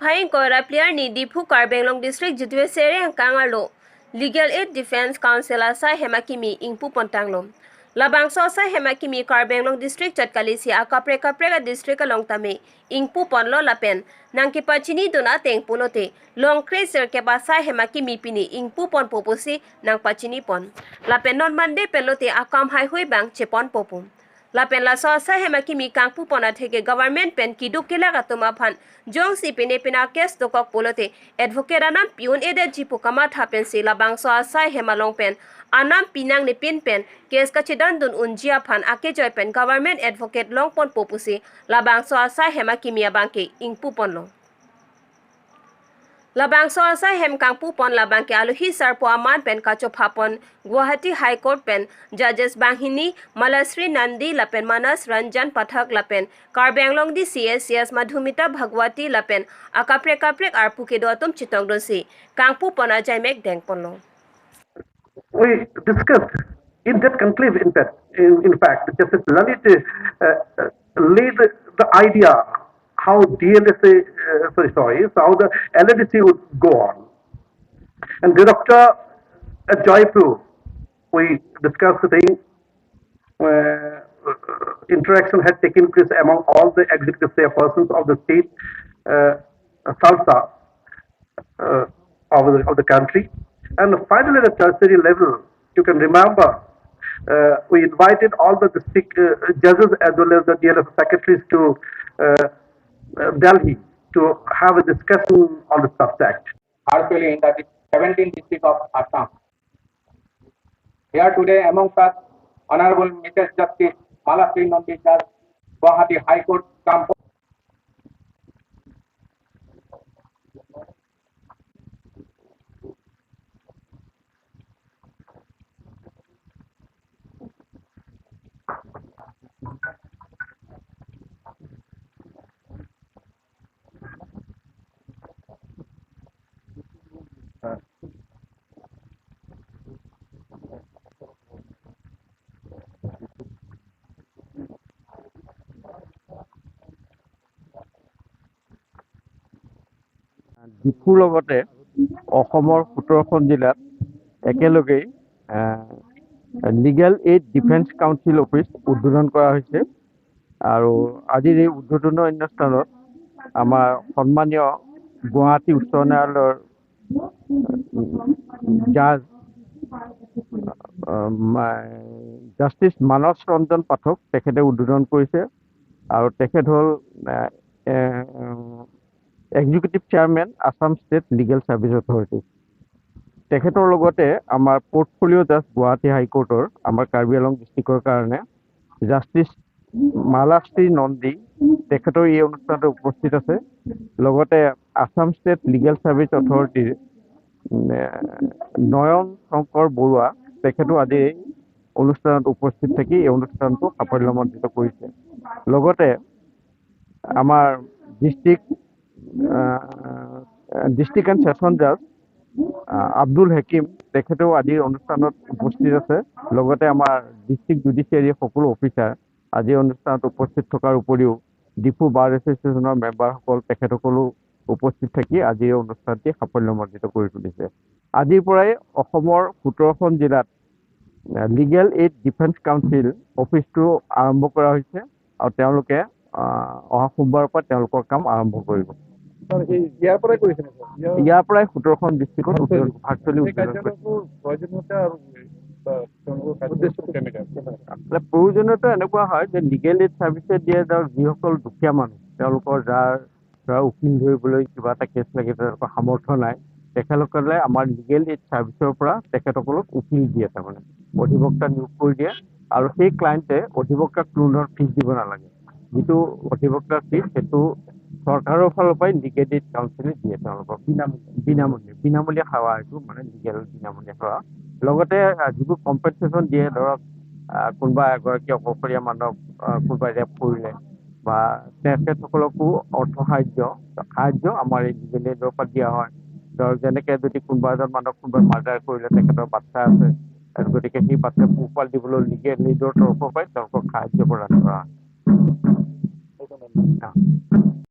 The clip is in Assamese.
phaing ko rapliar ni dipu Karbi district judiciary angkang arlo legal aid defense council asaihem akimi ingpu pontanglom labang so asaihem akimi Karbi district chatkali si akapre kapre district along tame ingpu ponlo lapen nangki pachini dona teng pulote long crazer ke basaihem akimi pini ingpu pon popusi nang pachini pon lapen non mande pelote akam hai hui bang chepon popum lapen la so asaihem akimi kangpu pona theke government pen kiduk kila gatuma phan jong si pine pina kes tokok polote advocate anam piun ede jipu kama thapen si labang so asaihem along pen anam pinang ni pin pen kes kachidan dun unjia phan ake joy pen government advocate long pon popusi labang so asaihem akimi abangke ingpu ponlo labang so asaihem kangpu pon labang ke aluhi sarpo aman pen kacho phapon Guwahati High Court pen judges banghini Malasri Nandi lapen Manas Ranjan Pathak lapen Karbi di CS Madhumita Bhagwati lapen akapre kapre arpu ke doatum chitong dosi kangpu pona jaimek deng ponlo. We discussed in that conclave, in fact, Justice Lalit laid the idea how DLSA, how the LDC would go on. And thereafter, at Jaipur, we discussed the interaction had taken place among all the executive persons of the state salsa of the country. And finally, at the tertiary level, you can remember, we invited all the district judges as well as the DLF secretaries to Delhi to have a discussion on the subject. Actually, in the 17th district of Assam. Here today among us, Honorable Mrs. Justice Malasri Nandi Judge, Guwahati High Court, Kangpu. ডিফুৰ লগতে অসমৰ 17খন জিলাত একেলগেই legal aid defence council office উদ্বোধন কৰা হৈছে আৰু আজিৰ এই উদ্বোধনী অনুষ্ঠানত আমাৰ সন্মানীয় গুৱাহাটী উচ্চ ন্যায়ালয়ৰ জাজ জাষ্টিছ মানস ৰঞ্জন পাঠক তেখেতে উদ্বোধন কৰিছে আৰু তেখেত হ'ল executive chairman Assam state legal service authority তেখেতৰ লগতে আমাৰ পোৰ্টফলিঅ' জাজ গুৱাহাটী হাইকোৰ্টৰ আমাৰ কাৰ্বি আংলং ডিষ্ট্ৰিক্টৰ কাৰণে জাষ্টিছ মালাশ্ৰী নন্দী তেখেতৰ এই অনুষ্ঠানতে উপস্থিত আছে লগতে আসাম ষ্টেট লিগেল ছাৰ্ভিচ অথৰিটিৰ নয়ন শংকৰ বৰুৱা তেখেতো আজি এই অনুষ্ঠানত উপস্থিত থাকি এই অনুষ্ঠানটো সাফল্যমণ্ডিত কৰিছে লগতে আমাৰ ডিষ্ট্ৰিক্ট এণ্ড ছেছন জাজ আব্দুল হাকিম তেখেতেও আজিৰ অনুষ্ঠানত উপস্থিত আছে লগতে আমাৰ ডিষ্ট্ৰিক্ট জুডিচিয়াৰীৰ সকলো অফিচাৰ আজিৰ অনুষ্ঠানত উপস্থিত থকাৰ উপৰিও ডিফু বাৰ এছ'চিয়েশ্যনৰ মেম্বাৰসকল তেখেতসকলো উপস্থিত থাকি আজিৰ এই অনুষ্ঠানটি সাফল্যমণ্ডিত কৰি তুলিছে আজিৰ পৰাই অসমৰ 17খন জিলাত লিগেল এইড ডিফেন্স কাউন্সিল অফিচটো আৰম্ভ কৰা হৈছে আৰু তেওঁলোকে অহা সোমবাৰৰ পৰা তেওঁলোকৰ কাম আৰম্ভ কৰিব ইয়াৰ পৰাই 17খন ডিষ্ট্ৰিক্টত ভাৰ্চুৱেলি প্ৰয়োজনীয়তা এনেকুৱা হয় যে লিগেল এইড ছাৰ্ভিচে দিয়ে যিসকল দুখীয়া মানুহ তেওঁলোকৰ যাৰ উকিল ধৰিবলৈ কিবা এটা কেছ লাগে তেওঁলোকৰ সামৰ্থ্য নাই তেখেতসকলে আমাৰ লিগেল এইড ছাৰ্ভিচৰ পৰা তেখেতসকলক উকিল দিয়ে তাৰমানে অধিবক্তা নিয়োগ কৰি দিয়ে আৰু সেই ক্লায়েণ্টে অধিবক্তাক কোনো ধৰণৰ ফিজ দিব নালাগে যিটো অধিবক্তাৰ ফিজ সেইটো চৰকাৰৰ ফালৰ পৰাই লিগেল এইড কাউন্সিলে দিয়ে তেওঁলোকক বিনামূলীয়া সেৱা এইটো মানে লিগেল বিনামূলীয়া সেৱা লগতে যিবোৰ কম্পেনচেশ্যন দিয়ে ধৰক কোনোবা এগৰাকী অকলশৰীয়া মানুহক কোনোবাই ৰেপ কৰিলে বা তেখেতসকলকো অৰ্থ সাহায্য আমাৰ এই লিগেল এইডৰ পৰা দিয়া হয় ধৰক যেনেকৈ যদি কোনোবা এজন মানুহক কোনোবাই মাৰ্ডাৰ কৰিলে তেখেতৰ বাচ্ছা আছে গতিকে সেই বাচ্ছা পোহপাল দিবলৈ লিগেল এইডৰ তৰফৰ পৰাই তেওঁলোকক সাহায্য প্ৰদান কৰা হয়